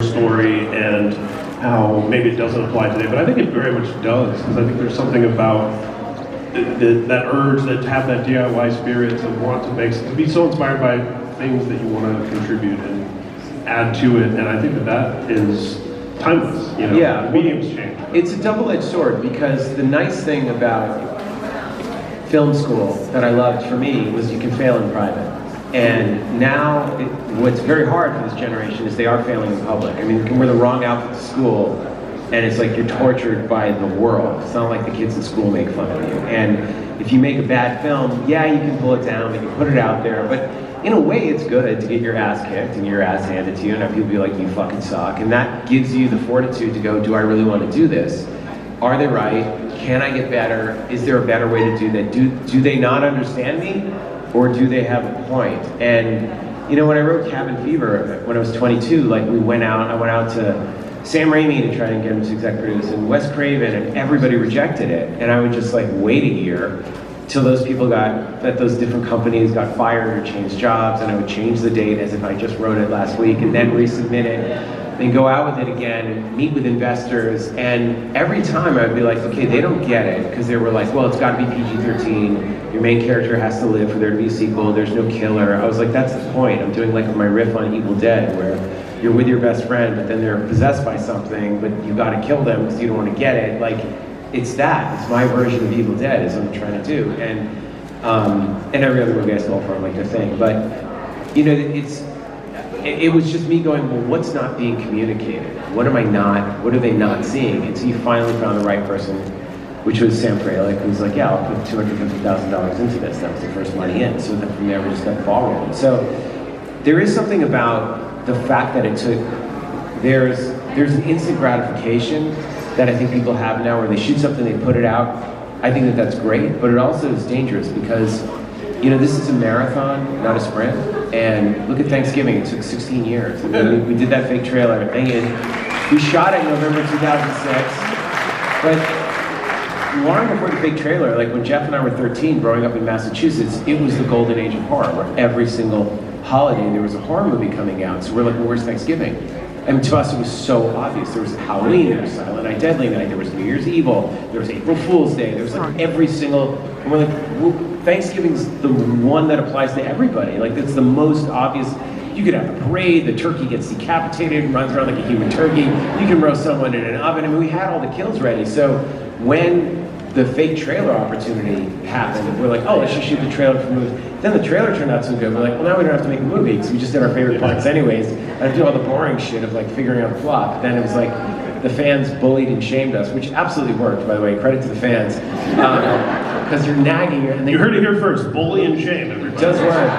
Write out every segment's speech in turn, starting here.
story and how maybe it doesn't apply today, but I think it very much does, because I think there's something about that urge to have that DIY spirit, to want to make, to be so inspired by things that you want to contribute and add to it, and I think that is timeless. Yeah, the mediums change. It's a double-edged sword, because the nice thing about film school that I loved for me was you can fail in private. And now, what's very hard for this generation is they are failing in public. I mean, you can wear the wrong outfit to school, and it's like you're tortured by the world. It's not like the kids in school make fun of you. And if you make a bad film, yeah, you can pull it down, you can put it out there, but in a way, it's good to get your ass kicked and your ass handed to you, and have people be like, you fucking suck. And that gives you the fortitude to go, do I really want to do this? Are they right? Can I get better? Is there a better way to do that? Do they not understand me? Or do they have a point? And when I wrote Cabin Fever when I was 22, I went out to Sam Raimi to try and get him to exec produce, and Wes Craven, and everybody rejected it. And I would just wait a year till those people those different companies got fired or changed jobs, and I would change the date as if I just wrote it last week, and then resubmit it, then go out with it again, and meet with investors. And every time I would be like, okay, they don't get it, because they were like, well, it's got to be PG-13, your main character has to live for there to be a sequel, there's no killer. I was like, that's the point. I'm doing my riff on Evil Dead, where you're with your best friend, but then they're possessed by something, but you got to kill them because you don't want to get it. It's that. It's my version of Evil Dead is what I'm trying to do. And every other movie I stole from, the thing. But, it was just me going, well, what's not being communicated? What are they not seeing? And so you finally found the right person, which was Sam Fralick, who's like, yeah, I'll put $250,000 into this. That was the first money in. So then from there, we just got the ball rolling. So there is something about the fact that there's an instant gratification that I think people have now, where they shoot something, they put it out. I think that's great, but it also is dangerous, because this is a marathon, not a sprint. And look at Thanksgiving, it took 16 years. We did that fake trailer, and we shot it in November 2006. But long before the fake trailer, when Jeff and I were 13, growing up in Massachusetts, it was the golden age of horror, where every single holiday there was a horror movie coming out. So we're like, well, where's Thanksgiving? And to us, it was so obvious. There was Halloween, there was Silent Night, Deadly Night, there was New Year's Evil, there was April Fool's Day, there was every single, and we're like, well, Thanksgiving's the one that applies to everybody. It's the most obvious. You could have a parade, the turkey gets decapitated and runs around like a human turkey. You can roast someone in an oven. I mean, we had all the kills ready. So when the fake trailer opportunity happened, we're like, oh, let's just shoot the trailer for movies. Then the trailer turned out so good, we're like, well, now we don't have to make a movie, because we just did our favorite parts anyways. I do all the boring shit of figuring out the plot. But then it was the fans bullied and shamed us, which absolutely worked, by the way. Credit to the fans. Because you're nagging. And you heard it here first, bully and shame, everybody. It does work.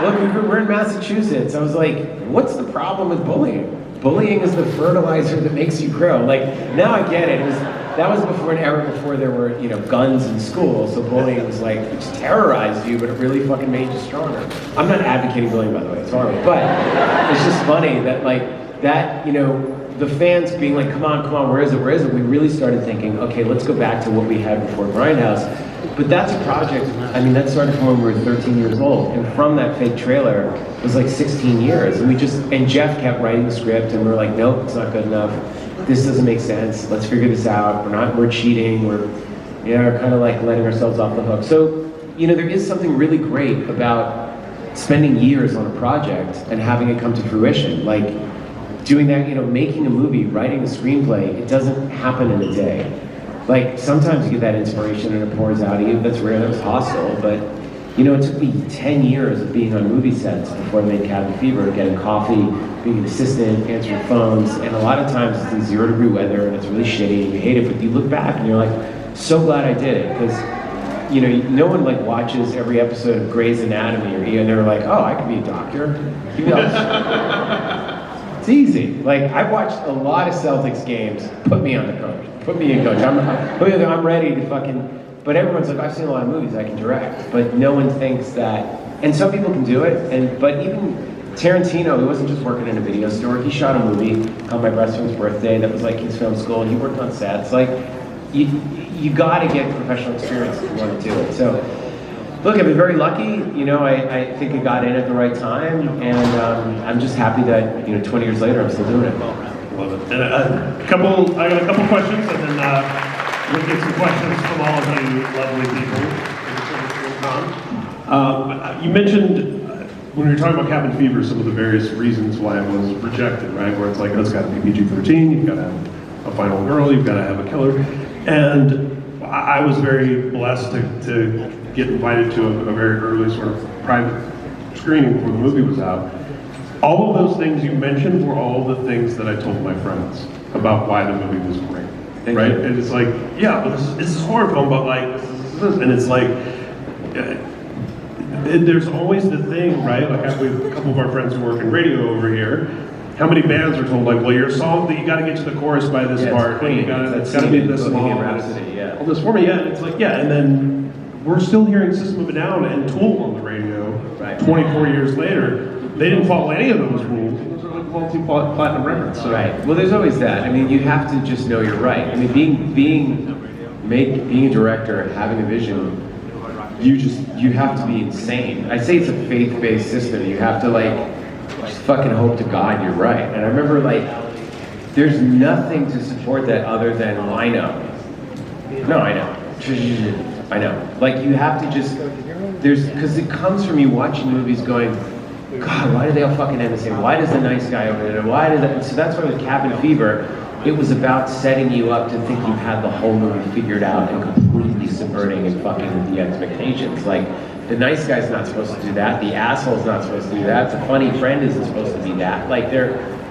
Look, we're in Massachusetts. I was like, what's the problem with bullying? Bullying is the fertilizer that makes you grow. Now I get it. That was before an era before there were, guns in school. So bullying was it just terrorized you, but it really fucking made you stronger. I'm not advocating bullying, by the way. It's horrible. But it's just funny that the fans being like, come on, where is it? We really started thinking, okay, let's go back to what we had before Grindhouse. But that's a project, that started from when we were 13 years old. And from that fake trailer, it was 16 years. And Jeff kept writing the script, and we were like, nope, it's not good enough. This doesn't make sense. Let's figure this out. We're cheating. We're kind of letting ourselves off the hook. So, there is something really great about spending years on a project and having it come to fruition. Doing that, making a movie, writing a screenplay, it doesn't happen in a day. Sometimes you get that inspiration and it pours out of you. That's rare, that was Hostile, but it took me 10 years of being on movie sets before I made Cabin Fever, getting coffee, being an assistant, answering phones, and a lot of times it's in 0-degree weather and it's really shitty and you hate it, but you look back and you're so glad I did it, because no one watches every episode of Grey's Anatomy, and they're like, oh, I could be a doctor. It's easy. I've watched a lot of Celtics games. Put me on the coach. Put me in coach. I'm ready to fucking. But everyone's like, I've seen a lot of movies I can direct. But no one thinks that. And some people can do it. But even Tarantino, he wasn't just working in a video store. He shot a movie called My Best Friend's Birthday that was his film school. He worked on sets. You got to get professional experience if you want to do it. So Look, I've been very lucky. You know, I think it got in at the right time, and I'm just happy that 20 years later, I'm still doing it. Love it. And I got a couple questions, and then we'll get some questions from all of you lovely people. You mentioned when we were talking about Cabin Fever, some of the various reasons why it was rejected, right? Where it's like, oh, it's got to be PG-13, you've got to have a final girl, you've got to have a killer. And I was very blessed to get invited to a very early sort of private screening before the movie was out. All of those things you mentioned were all the things that I told my friends about why the movie was great, right? And it's like, yeah, but this is a horror film, but like, this. And it's like, there's always the thing, right? Like, we have a couple of our friends who work in radio over here. How many bands are told, like, well, your song, that you got to get to the chorus by this part, and it's got to be this long, all this for me, yeah. And it's like, yeah, and then we're still hearing System of a Down and Tool on the radio, 24 years later. They didn't follow any of those rules. Those are like multi-platinum records. So. Right. Well, there's always that. I mean, you have to just know you're right. I mean, being a director and having a vision, you have to be insane. I say it's a faith-based system. You have to just fucking hope to God you're right. And I remember there's nothing to support that other than, well, I know. No, I know. I know. Like, you have to just, because it comes from you watching movies going, God, why do they all fucking end the same? Why does the nice guy over there? Why does that? So that's why with Cabin Fever, it was about setting you up to think you've had the whole movie figured out and completely subverting and fucking with the expectations. Like, the nice guy's not supposed to do that. The asshole's not supposed to do that. The funny friend isn't supposed to be that. Like,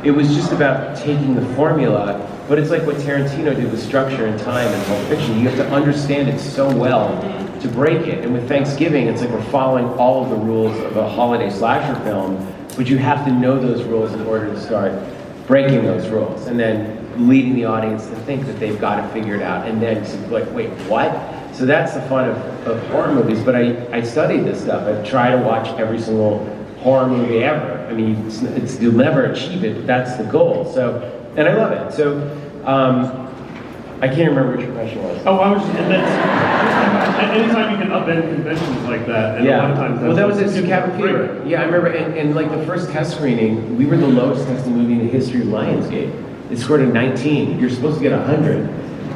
it was just about taking the formula, but it's like what Tarantino did with structure and time and Pulp Fiction. You have to understand it so well to break it. And with Thanksgiving, it's like we're following all of the rules of a holiday slasher film, but you have to know those rules in order to start breaking those rules, and then leading the audience to think that they've got it figured out, and then like, wait, what? So that's the fun of horror movies, but I studied this stuff. I try to watch every single horror movie ever. I mean, you'll never achieve it, but that's the goal. So, and I love it. So, I can't remember what your question was. Oh, I was just, and that's, anytime you can upend conventions like that, and a lot of times well, that was it, Cabin Fever. Yeah, I remember, and like the first test screening, we were the lowest testing movie in the history of Lionsgate. It scored a 19. You're supposed to get 100.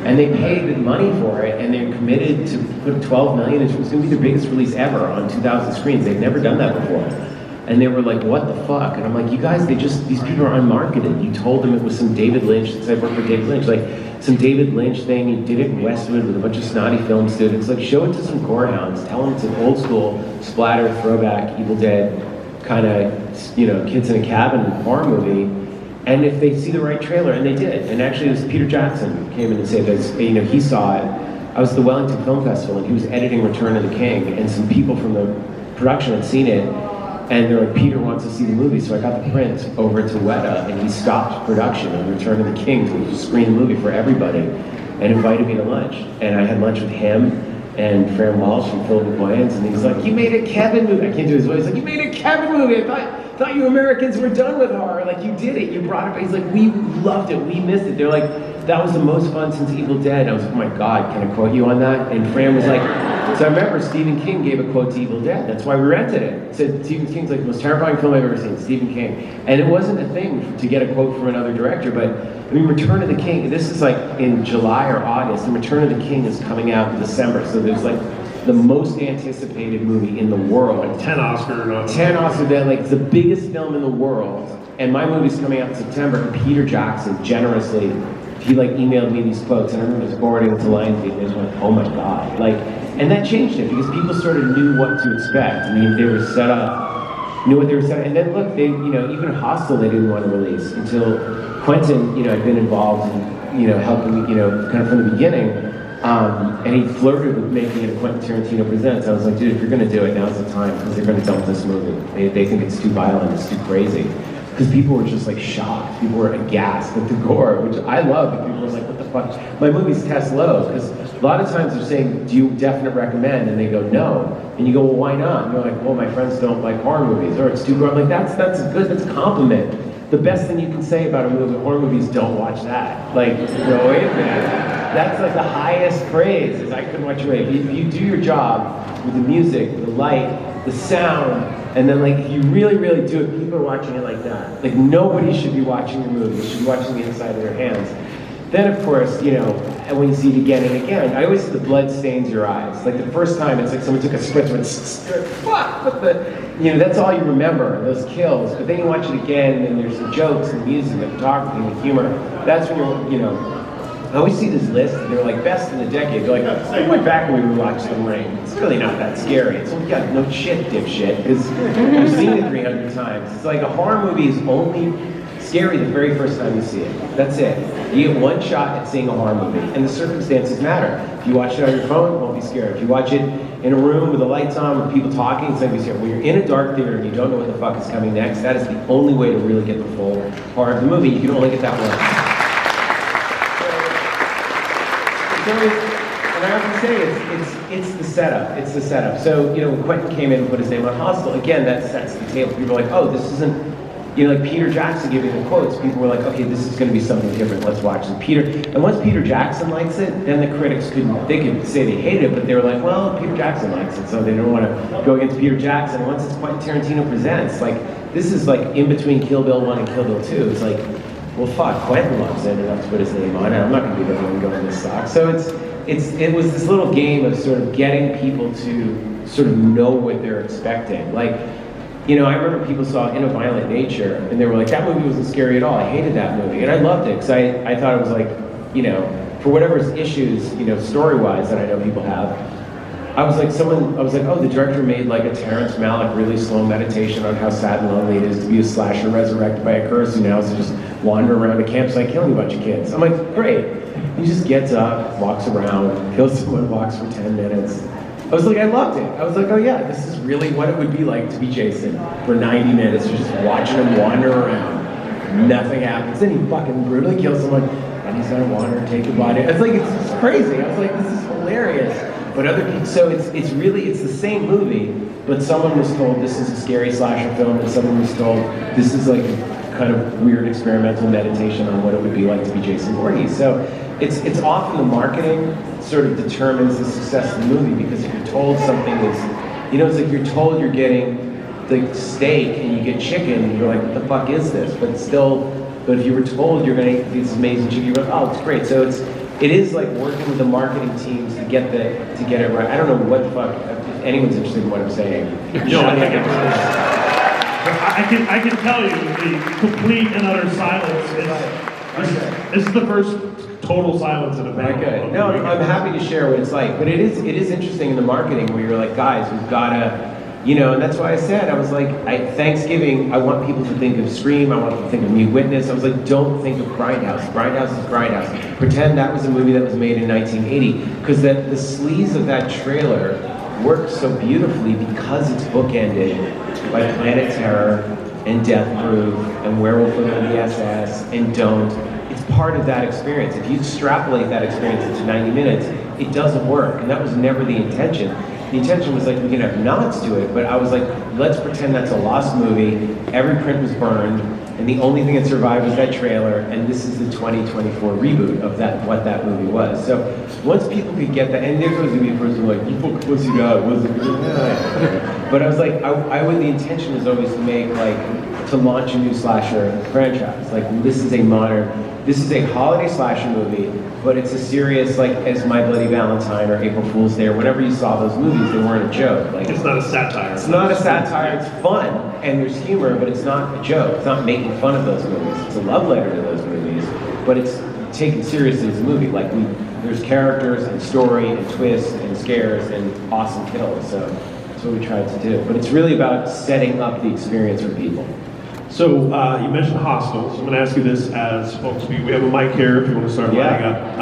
And they paid money for it, and they're committed to put 12 million. It was going to be their biggest release ever on 2,000 screens. They've never done that before. And they were like, what the fuck? And I'm like, you guys, these people are unmarketed. You told them it was some David Lynch, since I work for David Lynch, like some David Lynch thing. You did it in Westwood with a bunch of snotty film students. Like, show it to some gorehounds. Tell them it's an old school splatter, throwback, Evil Dead kind of, kids in a cabin horror movie. And if they see the right trailer, and they did. And actually, it was Peter Jackson came in and said that, he saw it. I was at the Wellington Film Festival, and he was editing Return of the King, and some people from the production had seen it, and they're like, Peter wants to see the movie, so I got the print over to Weta, and he stopped production of Return of the King to screen the movie for everybody, and invited me to lunch. And I had lunch with him and Fran Walsh from Philip Boyens, and he's like, you made a Kevin movie. I can't do his voice. He's like, you made a Kevin movie. I thought you Americans were done with horror. Like, you did it. You brought it back. He's like, we loved it. We missed it. They're like, that was the most fun since Evil Dead. And I was like, oh my God, can I quote you on that? And Fran was like, so I remember Stephen King gave a quote to Evil Dead. That's why we rented it. It said, Stephen King's like the most terrifying film I've ever seen, Stephen King. And it wasn't a thing to get a quote from another director, but I mean, Return of the King, this is like in July or August, and Return of the King is coming out in December. So there's like the most anticipated movie in the world. Like 10 Oscar. 10 Oscar, like it's the biggest film in the world. And my movie's coming out in September, and Peter Jackson generously, he like emailed me these quotes, and I remember just forwarding it to Lionsgate, and they just went, oh my God. Like, and that changed it, because people sort of knew what to expect. I mean, they were set up, knew what they were set up. And then look, they, even Hostel they didn't want to release until Quentin, had been involved in, helping, kind of from the beginning. And he flirted with making it a Quentin Tarantino Presents. I was like, dude, if you're going to do it, now's the time, because they're going to dump this movie. They think it's too violent, it's too crazy. Because people were just like shocked. People were aghast at the gore, which I love. But people were like, what the fuck? My movies test low, because a lot of times they're saying, do you definite recommend? And they go, no. And you go, well, why not? And they're like, well, my friends don't like horror movies, or it's too gore. I'm like, that's good, that's a compliment. the best thing you can say about a horror movie is don't watch that. Like, no, wait a minute. That's like the highest praise, is I couldn't watch a movie. If you do your job with the music, the light, the sound, and then like if you really, really do it, people are watching it like that. Like nobody should be watching your movie. They should be watching the inside of their hands. Then of course, you know, and when you see it again and again, I always say the blood stains your eyes. Like the first time, it's like someone took a spritz and went, fuck, but you know, that's all you remember, those kills. But then you watch it again, and there's the jokes, and the music, the photography, and the humor. That's when you're, you know, I always see this list, and they're like, best in the decade. They're like, I went back and we rewatched The Ring. It's really not that scary. It's like, yeah, no shit, dipshit, because you've seen it 300 times. It's like a horror movie is only scary the very first time you see it. That's it. You get one shot at seeing a horror movie, and the circumstances matter. If you watch it on your phone, it won't be scary. If you watch it in a room with the lights on, with people talking, it's going to be scary. When you're in a dark theater and you don't know what the fuck is coming next, that is the only way to really get the full part of the movie. You can only get that one. And I often say it's the setup. It's the setup. So, you know, when Quentin came in and put his name on Hostel, again, that sets the table. People are like, oh, this isn't, you know, like Peter Jackson giving the quotes. People were like, okay, this is going to be something different. Let's watch it. And once Peter Jackson likes it, then the critics could say they hated it, but they were like, well, Peter Jackson likes it, so they don't want to go against Peter Jackson. And once it's Quentin Tarantino Presents, like, this is like in between Kill Bill 1 and Kill Bill 2. It's like, well, fuck, Quentin loves it, and that's put his name on it. I'm not going to be the one going, this sucks. So it was this little game of sort of getting people to sort of know what they're expecting. Like, you know, I remember people saw In a Violent Nature, and they were like, that movie wasn't scary at all. I hated that movie. And I loved it, because I thought it was like, you know, for whatever issues, you know, story-wise that I know people have, I was like, oh, the director made like a Terrence Malick really slow meditation on how sad and lonely it is to be a slasher resurrected by a curse who now is to just wander around a campsite killing a bunch of kids. I'm like, great. He just gets up, walks around, kills someone, walks for 10 minutes. I was like, I loved it. I was like, oh yeah, this is really what it would be like to be Jason for 90 minutes. You're just watching him wander around. Nothing happens. Then he fucking brutally kills someone, and he's gonna wander and take the body. It's like, it's just crazy. I was like, this is hilarious. But other people, so it's the same movie, but someone was told this is a scary slasher film, and someone was told this is like a kind of weird experimental meditation on what it would be like to be Jason Voorhees. So it's often the marketing sort of determines the success of the movie, because if you're told something is, you know, it's like you're told you're getting the steak and you get chicken, and you're like, what the fuck is this? But if you were told you're gonna eat this amazing chicken, you're like, oh, it's great. So it is like working with the marketing teams to get it right. I don't know what the fuck, if anyone's interested in what I'm saying. No, I can tell you the complete and utter silence this is the first total silence in a panel. Good. No, I'm happy to share what it's like, but it is interesting in the marketing where you're like, guys, we've gotta, you know, and that's why I said, I was like, Thanksgiving, I want people to think of Scream, I want them to think of Mute Witness. I was like, don't think of Grindhouse. Grindhouse is Grindhouse. Pretend that was a movie that was made in 1980, because the sleaze of that trailer worked so beautifully because it's bookended by Planet Terror and Death Proof and Werewolf of the SS and Don't. It's part of that experience. If you extrapolate that experience into 90 minutes, it doesn't work, and that was never the intention. The intention was like, we can have nods to it, but I was like, let's pretend that's a lost movie, every print was burned, and the only thing that survived was that trailer, and this is the 2024 reboot of what that movie was. So once people could get that, and there's always going to be a person like, you fucking pussy god, was it good? But I was like, the intention was always to launch a new slasher franchise. Like, this is a holiday slasher movie, but it's a serious, like, as My Bloody Valentine or April Fool's Day or whenever you saw those movies, they weren't a joke. Like, it's not a satire. It's not a satire, it's fun, and there's humor, but it's not a joke. It's not making fun of those movies. It's a love letter to those movies, but it's taken seriously as a movie. Like, there's characters and story and twists and scares and awesome kills, so that's what we tried to do. But it's really about setting up the experience for people. So you mentioned hostels. I'm going to ask you this as folks. We have a mic here if you want to start lining up.